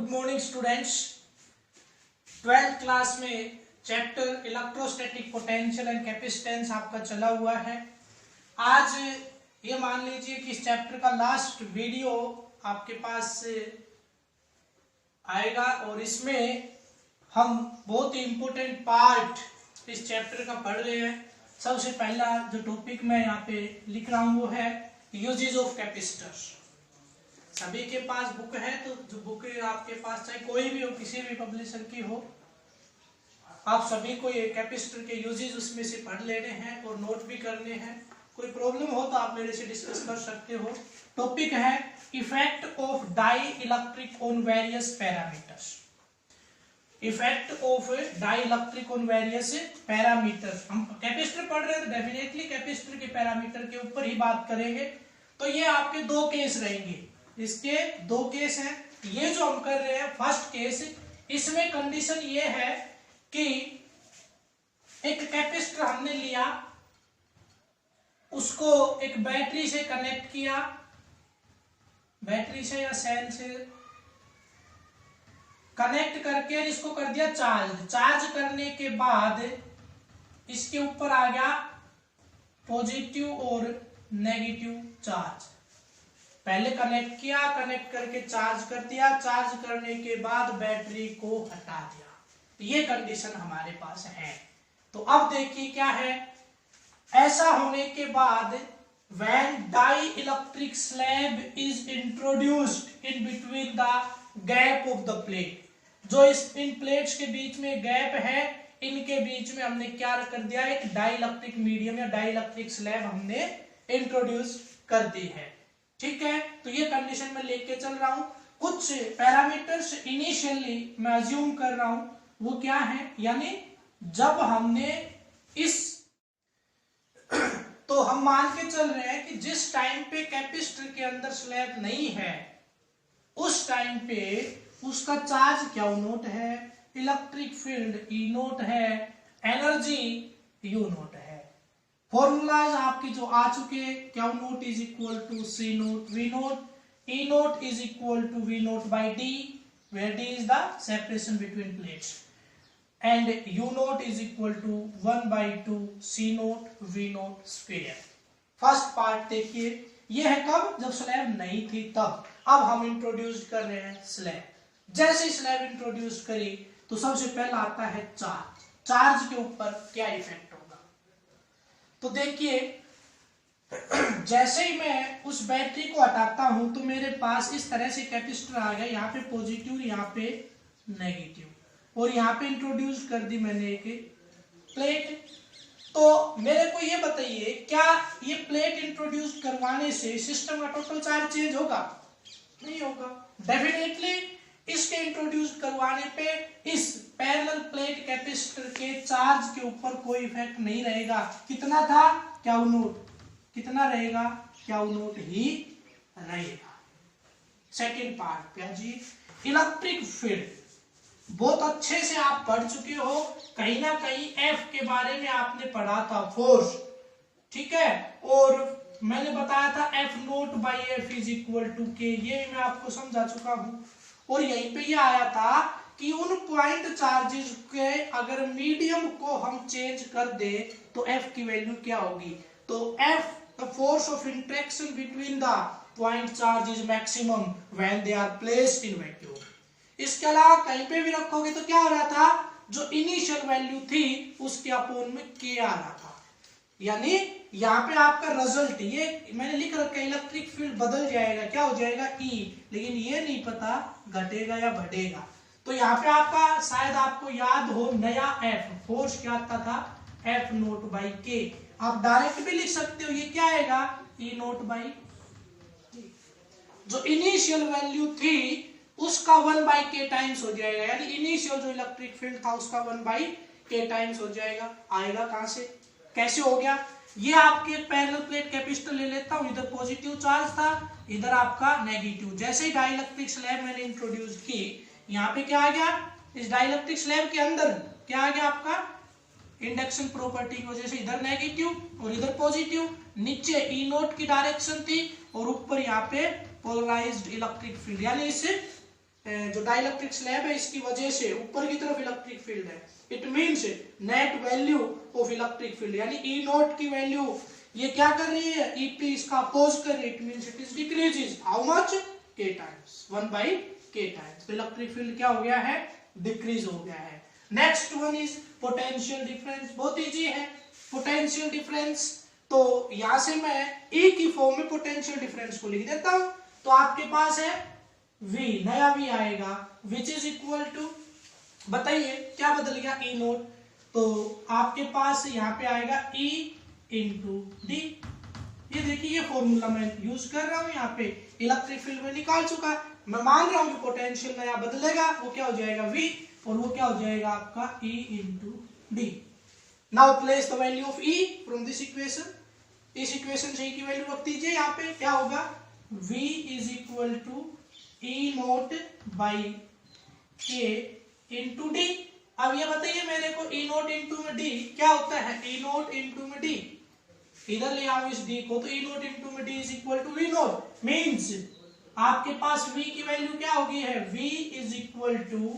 Good morning students. 12th class में chapter electrostatic potential and capacitance आपका चला हुआ है। आज ये मान लीजिए कि इस चैप्टर का लास्ट वीडियो आपके पास आएगा और इसमें हम बहुत ही इम्पोर्टेंट पार्ट इस चैप्टर का पढ़ रहे हैं। सबसे पहला जो टॉपिक मैं यहाँ पे लिख रहा हूँ वो है यूजेस ऑफ कैपेसिटर। सभी के पास बुक है, तो जो बुक आपके पास चाहे कोई भी हो, किसी भी पब्लिशर की हो, आप सभी को ये कैपेसिटर के यूजेस उसमें से पढ़ लेने हैं और नोट भी करने हैं। कोई प्रॉब्लम हो तो आप मेरे से डिस्कस कर सकते हो। टॉपिक है effect of dielectric on various parameters. Effect of dielectric on various parameters. हम कैपेसिटर पढ़ रहे हैं तो डेफिनेटली कैपेसिटर के पैरामीटर के ऊपर ही बात करेंगे। तो ये आपके दो केस रहेंगे, इसके दो केस हैं। ये जो हम कर रहे हैं फर्स्ट केस, इसमें कंडीशन ये है कि एक कैपेसिटर हमने लिया, उसको एक बैटरी से कनेक्ट किया, बैटरी से या सेल से कनेक्ट करके इसको कर दिया चार्ज। चार्ज करने के बाद इसके ऊपर आ गया पॉजिटिव और नेगेटिव चार्ज। पहले कनेक्ट किया, कनेक्ट करके चार्ज कर दिया, चार्ज करने के बाद बैटरी को हटा दिया। ये कंडीशन हमारे पास है। तो अब देखिए क्या है। ऐसा होने के बाद when dielectric slab is introduced in between the gap of the plate, जो इन प्लेट्स के बीच में गैप है, इनके बीच में हमने क्या कर दिया, एक डाइलेक्ट्रिक मीडियम या डाइलेक्ट्रिक स्लैब हमने इंट्रोड्यूस कर दी है। ठीक है, तो ये कंडीशन में लेके चल रहा हूं। कुछ पैरामीटर्स इनिशियली मैं अज्यूम कर रहा हूं, वो क्या है, यानी जब हमने इस तो हम मान के चल रहे हैं कि जिस टाइम पे कैपेसिटर के अंदर स्लैब नहीं है उस टाइम पे उसका चार्ज क्या नोट है, इलेक्ट्रिक फील्ड ई नोट है, एनर्जी यू नोट है। फॉर्मूलाज आपकी जो आ चुके, Q naught is equal to C naught V naught, E naught is equal to V naught by d, where d is the separation between plates, and U naught is equal to 1/2 C naught V naught square. First part देखिए, ये है कब, जब slab नहीं थी तब। अब हम इंट्रोड्यूस कर रहे हैं स्लैब। जैसे स्लैब इंट्रोड्यूस करी तो सबसे पहला आता है चार्ज। चार्ज के ऊपर क्या इफेक्ट होगा, तो देखिए जैसे ही मैं उस बैटरी को हटाता हूं तो मेरे पास इस तरह से कैपेसिटर आ गया, यहाँ पे पॉजिटिव, यहाँ पे नेगेटिव, और यहाँ पे इंट्रोड्यूस कर दी मैंने एक प्लेट। तो मेरे को ये बताइए, क्या ये प्लेट इंट्रोड्यूस करवाने से सिस्टम का टोटल चार्ज चेंज होगा? नहीं होगा। डेफिनेटली इसके इंट्रोड्यूस करवाने पे इस पैरेलल प्लेट कैपेसिटर के चार्ज के ऊपर कोई इफेक्ट नहीं रहेगा। कितना था, क्या नोट, कितना रहेगा, क्या नोट ही रहेगा। सेकेंड पार्ट क्या जी, इलेक्ट्रिक फील्ड। बहुत अच्छे से आप पढ़ चुके हो, कहीं ना कहीं एफ के बारे में आपने पढ़ा था, फोर्स। ठीक है, और मैंने बताया था F naught by F is equal to K, ये भी मैं आपको समझा चुका हूं। और यहीं पे ये आया था कि उन पॉइंट चार्जेस के अगर मीडियम को हम चेंज कर दे तो एफ की वैल्यू क्या होगी। तो F the force of interaction between the point charge is maximum when they are placed in vacuum. इसके अलावा कहीं पे भी रखोगे तो क्या हो रहा था, जो इनिशियल वैल्यू थी उसके अपोन में के आ रहा था। यानी यहाँ पे आपका रिजल्ट, ये मैंने लिख रखा है, इलेक्ट्रिक फील्ड बदल जाएगा, क्या हो जाएगा ई, लेकिन ये नहीं पता घटेगा या बढ़ेगा। तो यहाँ पे आपका शायद आपको याद हो नया एफ फोर्स क्या आता था, एफ नोट बाई के। आप डायरेक्ट भी लिख सकते हो, ये क्या आएगा, ई नोट बाई, जो इनिशियल वैल्यू थी उसका 1/k टाइम्स हो जाएगा, यानी इनिशियल जो इलेक्ट्रिक फील्ड था उसका 1/k टाइम्स हो जाएगा। आएगा कहां से, कैसे हो गया। ये आपके पैरेलल प्लेट कैपेसिटर ले लेता हूं, इधर पॉजिटिव चार्ज था, इधर आपका नेगेटिव। जैसे ही डाइलेक्ट्रिक स्लैब मैंने इंट्रोड्यूस की, यहाँ पे क्या आ गया, इस डाइलेक्ट्रिक स्लैब के अंदर क्या आ गया आपका, इंडक्शन प्रॉपर्टी की वजह से इधर नेगेटिव और इधर पॉजिटिव। नीचे ई नोट की डायरेक्शन थी और ऊपर यहाँ पे पोलराइज्ड इलेक्ट्रिक फील्ड, यानी इस जो डाइलेक्ट्रिक स्लैब है इसकी वजह से ऊपर की तरफ इलेक्ट्रिक फील्ड है, it means net value of electric field यानी ई नॉट की वैल्यू ये क्या कर रही है, ईपी इसका अपोज कर रही है, it means it is decreases how much, k times 1/k times. तो इलेक्ट्रिक फील्ड क्या हो गया है, डिक्रीज हो गया है। Next one is potential difference, बहुत इजी है पोटेंशियल डिफरेंस। तो यहां से मैं E की फॉर्म में पोटेंशियल डिफरेंस को लिख देता हूं। तो आपके पास है V, नया V आएगा विच इज इक्वल टू, बताइए क्या बदल गया, E नोट। तो आपके पास यहाँ पे आएगा E इंटू डी। ये देखिए ये फॉर्मूला मैं यूज कर रहा हूं, यहाँ पे इलेक्ट्रिक फील्ड में निकाल चुका। मैं मान रहा हूं कि पोटेंशियल नया बदलेगा, वो क्या हो जाएगा V, और वो क्या हो जाएगा आपका E into d. Now place the value of E from this equation. इस इक्वेशन से E की वैल्यू रख दीजिए, यहाँ पे क्या होगा, V is equal to E naught by K into d. अब ये बताइए मेरे को E नोट इंटू में D क्या होता है, E नोट इंटू में D, इधर ले आओ इस D को, तो E नोट इंटू में D is equal to V naught. Means आपके पास V की वैल्यू क्या होगी है, V is equal to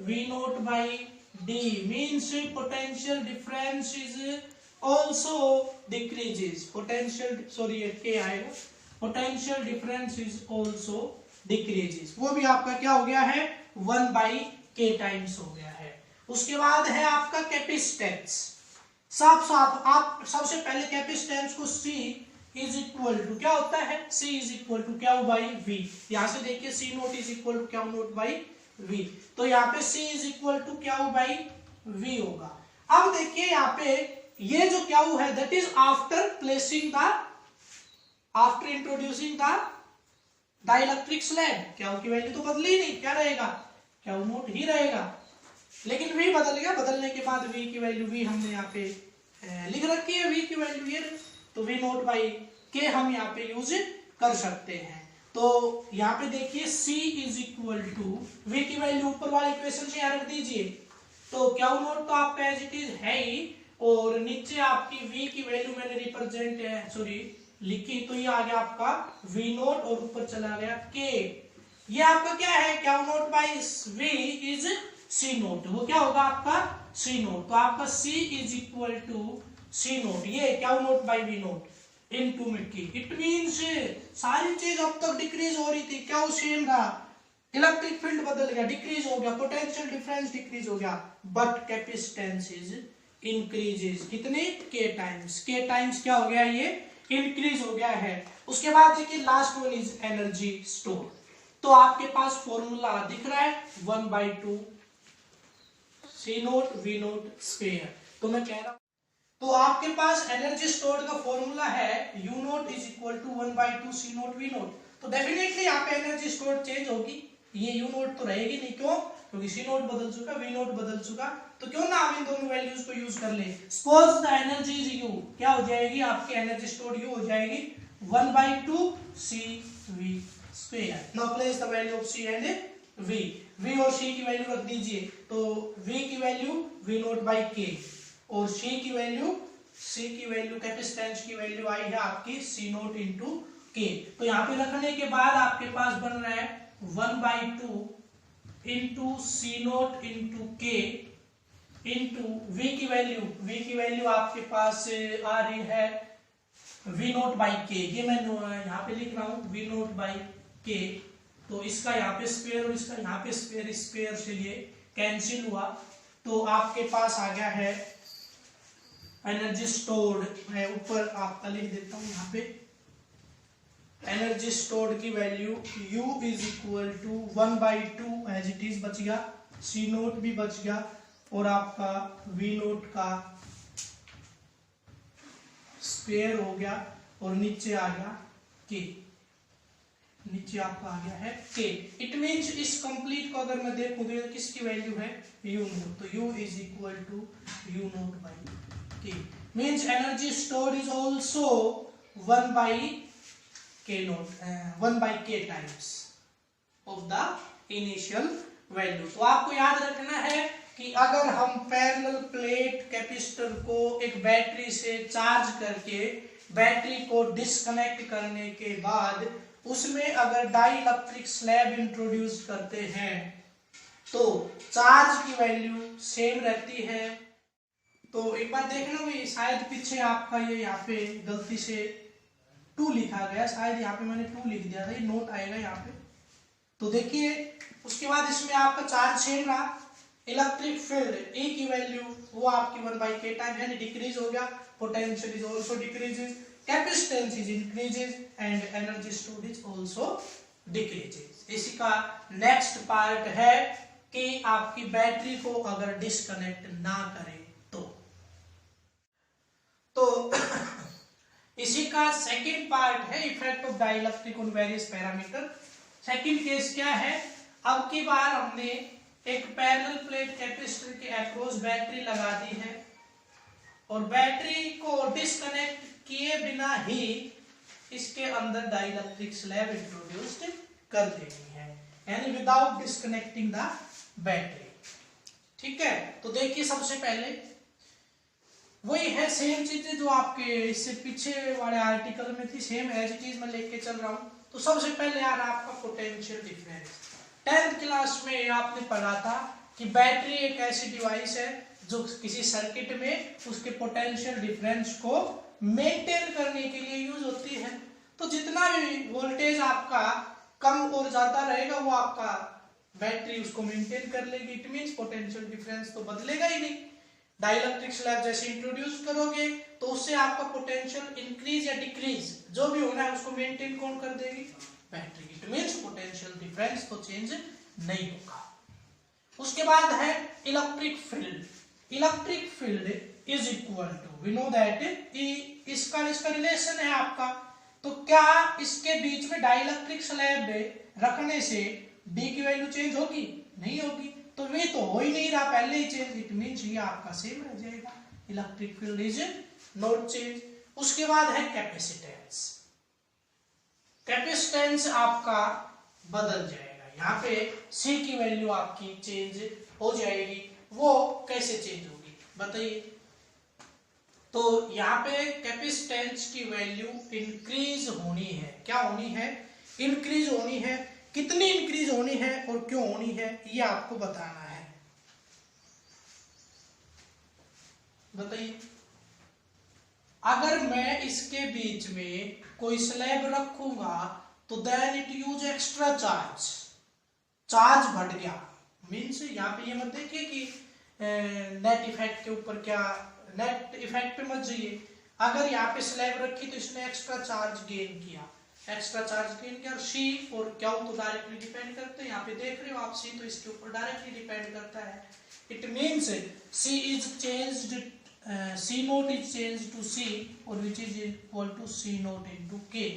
V naught by D, means potential difference is also decreases, potential sorry K आएगा, potential difference is also decreases, वो भी आपका क्या हो गया है 1/k टाइम्स हो गया है। उसके बाद है आपका कैपेसिटेंस। साफ साफ आप सबसे पहले कैपेसिटेंस को C इज इक्वल टू क्या होता है, C इज इक्वल टू क्या हो बाई V। यहां से देखिए C naught is equal to क्या हो नोट बाई V, तो यहाँ पे C इज इक्वल टू क्या हो बाई V होगा। अब देखिए यहाँ पे ये जो क्या है that is after placing the, after introducing the dielectric slab. क्या की वैल्यू तो बदली ही नहीं, क्या रहेगा, क्या नोट ही रहेगा, लेकिन V बदल गया। बदलने के बाद V की वैल्यू V हमने यहाँ पे लिख रखी है, V की वैल्यू ये, तो V नोट बाई K हम यहाँ पे यूज कर सकते हैं। तो यहाँ पे देखिए C is equal to V की वैल्यू ऊपर वाले इक्वेशन से यहाँ रख दीजिए, तो क्या नोट तो आपका एज इट इज है ही, और नीचे आपकी V की वैल्यू मैंने रिप्रेजेंट सॉरी लिखी, तो ये आ गया आपका V नोट और ऊपर चला गया K। ये आपका क्या है, क्या note by V is C note, वो क्या होगा आपका C नोट। तो आपका C is equal to C note, ये क्या note by V note into में K। इट मींस सारी चीज अब तक डिक्रीज हो रही थी, क्या वो सेम रहा, इलेक्ट्रिक फील्ड बदल गया, डिक्रीज हो गया, पोटेंशियल डिफरेंस डिक्रीज हो गया, बट कैपेसिटेंस इज इंक्रीजेस, कितने K टाइम्स क्या हो गया, ये इंक्रीज हो गया है। उसके बाद देखिए last one is energy store. तो आपके पास फॉर्मूला दिख रहा है 1/2 C note V note square. तो मैं कह रहा हूं, तो आपके पास एनर्जी स्टोर का फॉर्मूला है U note is equal to 1/2 C note V note. तो डेफिनेटली यहाँ पे एनर्जी स्टोर चेंज होगी, ये U नोट तो रहेगी नहीं, क्यों, क्योंकि C नोट बदल चुका, V नोट बदल चुका, तो क्यों ना हम इन दोनों वैल्यूज को यूज कर ले। Suppose the energy is U, क्या हो जाएगी आपकी एनर्जी स्टोर U हो जाएगी 1/2 CV square. Now place the value of C and V और C की वैल्यू रख दीजिए, तो V की value V naught by K और C की वैल्यू कैपेसिटेंस की वैल्यू आई है आपकी C नोट इंटू K। तो यहाँ पे रखने के बाद आपके पास बन रहा है 1/2 into C note into K into V की वैल्यू आपके पास आ रही है V नोट बाई K। ये मैं यहाँ पे लिख रहा हूँ V नोट बाई K, तो इसका यहाँ पे स्क्वायर और इसका यहाँ पे स्क्वायर से ये कैंसिल हुआ, तो आपके पास आ गया है एनर्जी स्टोर्ड। मैं ऊपर आपका लिख देता हूँ यहाँ पे, एनर्जी स्टोर्ड की value U is equal to 1/2 as it is बच गया, C नोट भी बच गया, और आपका V नोट का स्क्वायर हो गया, और नीचे आ गया K, नीचे आपका आ गया है K। इट मींस इस कंप्लीट को अगर मैं देखूं तो किसकी वैल्यू है U नोट, तो U is equal to U note by K। Means energy stored is also 1/K note, 1/K times of the initial value. तो आपको याद रखना है कि अगर हम पैरेलल प्लेट कैपेसिटर को एक बैटरी से चार्ज करके बैटरी को डिस्कनेक्ट करने के बाद उसमें अगर डाई इलेक्ट्रिक स्लैब इंट्रोड्यूस करते हैं तो चार्ज की वैल्यू सेम रहती है। तो एक बार देखना भाई, शायद पीछे आपका ये यहाँ पे गलती से 2 लिखा गया, शायद यहाँ पे मैंने 2 लिख दिया था, ये नोट आएगा यहाँ पे। तो देखिए उसके बाद इसमें आपका चार्ज सेम रहा, इलेक्ट्रिक फील्ड E की वैल्यू वो आपकी 1/k टाइम यानी डिक्रीज हो गया, potential is also decreases, capacitance is increases and energy stored is also decreases. इसी का नेक्स्ट पार्ट है कि आपकी बैटरी को अगर डिस्कनेक्ट ना करें तो इसी का सेकंड पार्ट है effect of dielectric on various parameter. Second case क्या है, अब की बार हमने एक पैरेलल प्लेट कैपेसिटर के अक्रॉस बैटरी लगा दी है और बैटरी को डिस्कनेक्ट किए बिना ही इसके अंदर डाइलेक्ट्रिक स्लैब इंट्रोड्यूस्ड कर देनी है, यानी विदाउट डिस्कनेक्टिंग द बैटरी। ठीक है, तो देखिए सबसे पहले वही है सेम चीजें जो आपके इससे पीछे वाले आर्टिकल में थी, सेम एज इट इज मैं लेके चल रहा हूं। तो सबसे पहले यार आपका पोटेंशियल डिफरेंस 10th क्लास में आपने पढ़ा था कि बैटरी एक ऐसी डिवाइस है जो किसी सर्किट में उसके पोटेंशियल डिफरेंस को मेंटेन करने के लिए यूज होती है। तो जितना भी वोल्टेज आपका कम और ज्यादा रहेगा वो आपका बैटरी उसको मेंटेन कर लेगी। इट मींस पोटेंशियल डिफरेंस तो बदलेगा ही नहीं। डाइलेक्ट्रिक स्लैब जैसे इंट्रोड्यूस करोगे तो उससे आपका पोटेंशियल इंक्रीज या डिक्रीज जो भी होना है उसको मेंटेन कौन कर देगी, battery. It means potential difference तो चेंज नहीं होगा। उसके बाद है electric field. Electric field is equal to, we know that इसका रिलेशन है आपका। तो क्या इसके बीच में डाइलेक्ट्रिक स्लैब रखने से डी की वैल्यू चेंज होगी? नहीं होगी। तो वे तो हो ही नहीं रहा, पहले ही चेंज, इट मींस ये आपका सेम रह जाएगा, electric field is not change. उसके बाद है कैपेसिटेंस। कैपेसिटेंस आपका बदल जाएगा, यहाँ पे C की वैल्यू आपकी चेंज हो जाएगी। वो कैसे चेंज होगी बताइए? तो यहाँ पे कैपेसिटेंस की वैल्यू इंक्रीज होनी है। क्या होनी है? इंक्रीज होनी है। कितनी इंक्रीज होनी है और क्यों होनी है ये आपको बताना है। बताइए, अगर मैं इसके बीच में कोई स्लैब रखूंगा तो then it use extra charge, charge बढ़ गया। मीन्स यहाँ पे ये मत देखिए कि नेट इफेक्ट के ऊपर, क्या नेट इफेक्ट पे मत जाइए। अगर यहाँ पे स्लैब रखी तो इसने एक्स्ट्रा चार्ज गेन किया, एक्स्ट्रा चार्ज गेन किया। सी और क्या तो डायरेक्टली डिपेंड करते हैं, यहाँ पे देख रहे हो आप सी, तो इसके ऊपर डायरेक्टली डिपेंड करता है। It means C is changed, C naught is change to C और which is equal to C naught into K.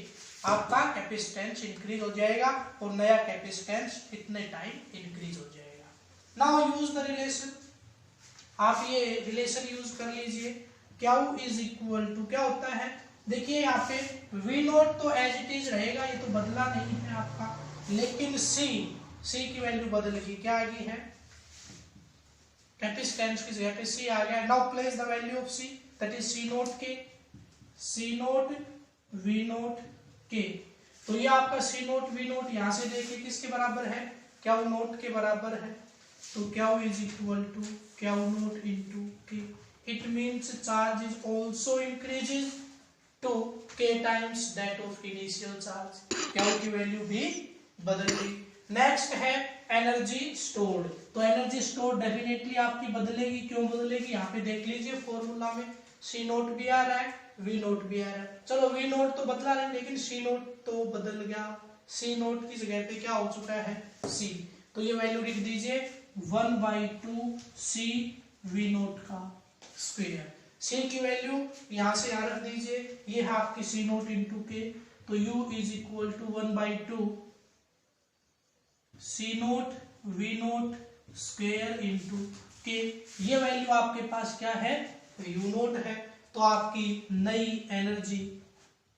आपका कैपेसिटेंस इंक्रीज हो जाएगा और नया कैपेसिटेंस इतने टाइम इंक्रीज हो जाएगा। नाउ यूज द रिलेशन, आप ये रिलेशन यूज कर लीजिए। क्यू इज इक्वल टू क्या होता है, देखिए यहाँ पे V नोट तो एज इट इज रहेगा, ये तो बदला नहीं है आपका, लेकिन C की वैल्यू बदल गई। क्या आ गई है? कैपेसिटेंस की जगह पे C आ गया। Now place the value of C, that is C note के, C नोट V नोट के। तो ये आपका C नोट V नोट यहाँ से देखिए किसके बराबर है? Q नोट के बराबर है। तो Q is equal to Q note into K। It means charge is also increases to K times that of initial charge। Q की वैल्यू भी बदल गई। नेक्स्ट है एनर्जी स्टोर्ड। तो एनर्जी स्टोर्ड डेफिनेटली आपकी बदलेगी। क्यों बदलेगी? यहाँ पे देख लीजिए फॉर्मूला में C नोट भी आ रहा है, V नोट भी आ रहा है। चलो V नोट तो बदला नहीं, लेकिन C नोट तो बदल गया। C नोट की जगह पे क्या हो चुका है? C। तो ये वैल्यू लिख दीजिए 1/2 C V नोट का स्क्वायर। C की वैल्यू यहां से यहां रख दीजिए, ये है आपकी C नोट इंटू के। तो U is equal to 1/2 C note V note square into K. ये वैल्यू आपके पास क्या है? U नोट है। तो आपकी नई एनर्जी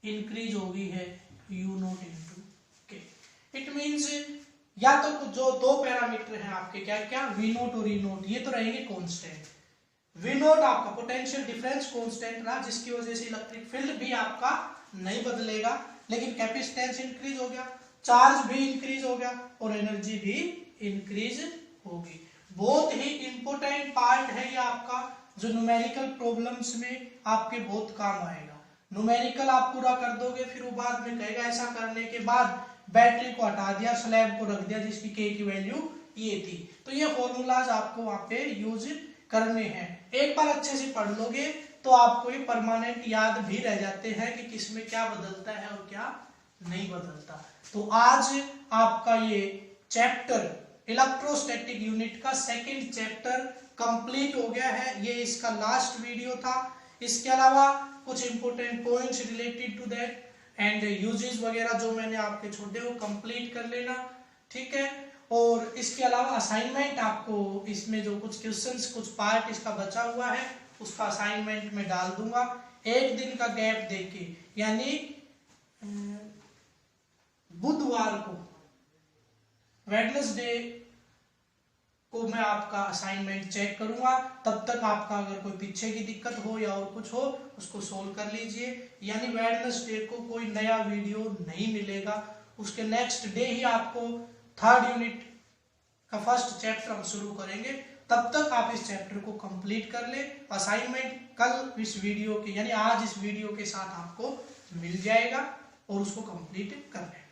इंक्रीज हो गई है U नोट इंटू के। इट मीन्स या तो जो दो पैरामीटर हैं आपके, क्या क्या, V नोट और E नोट, ये तो रहेंगे कॉन्स्टेंट। V नोट आपका पोटेंशियल डिफरेंस कांस्टेंट रहा, जिसकी वजह से इलेक्ट्रिक फील्ड भी आपका नहीं बदलेगा। लेकिन कैपेसिटेंस इंक्रीज हो गया, चार्ज भी इंक्रीज हो गया और एनर्जी भी इंक्रीज होगी। बहुत ही इंपॉर्टेंट पार्ट है ये आपका, जो न्यूमेरिकल प्रॉब्लम्स में आपके बहुत काम आएगा। न्यूमेरिकल आप पूरा कर दोगे, फिर वो बाद में कहेगा ऐसा करने के बाद बैटरी को हटा दिया, स्लैब को रख दिया जिसकी के की वैल्यू ये थी। तो ये फॉर्मूलाज आपको वहां पे यूज करने हैं। एक बार अच्छे से पढ़ लोगे तो आपको ये परमानेंट याद भी रह जाते हैं कि किसमें क्या बदलता है और क्या नहीं बदलता। तो आज आपका ये चैप्टर इलेक्ट्रोस्टैटिक यूनिट का सेकंड चैप्टर कंप्लीट हो गया है। ये इसका लास्ट वीडियो था। इसके अलावा कुछ important points related to that and uses वगैरह जो मैंने आपके छोटे वो कंप्लीट कर लेना, ठीक है। और इसके अलावा असाइनमेंट आपको इसमें जो कुछ क्वेश्चंस, कुछ पार्ट इसका बचा हुआ है उसका असाइनमेंट में डाल दूंगा। एक दिन का गैप देके, यानी बुधवार को, वेडनेसडे को मैं आपका असाइनमेंट चेक करूंगा। तब तक आपका अगर कोई पीछे की दिक्कत हो या और कुछ हो उसको सोल्व कर लीजिए। यानी वेडनेसडे को कोई नया वीडियो नहीं मिलेगा, उसके नेक्स्ट डे ही आपको थर्ड यूनिट का फर्स्ट चैप्टर हम शुरू करेंगे। तब तक आप इस चैप्टर को कंप्लीट कर ले। असाइनमेंट कल इस वीडियो के, यानी आज इस वीडियो के साथ आपको मिल जाएगा और उसको कंप्लीट कर लें।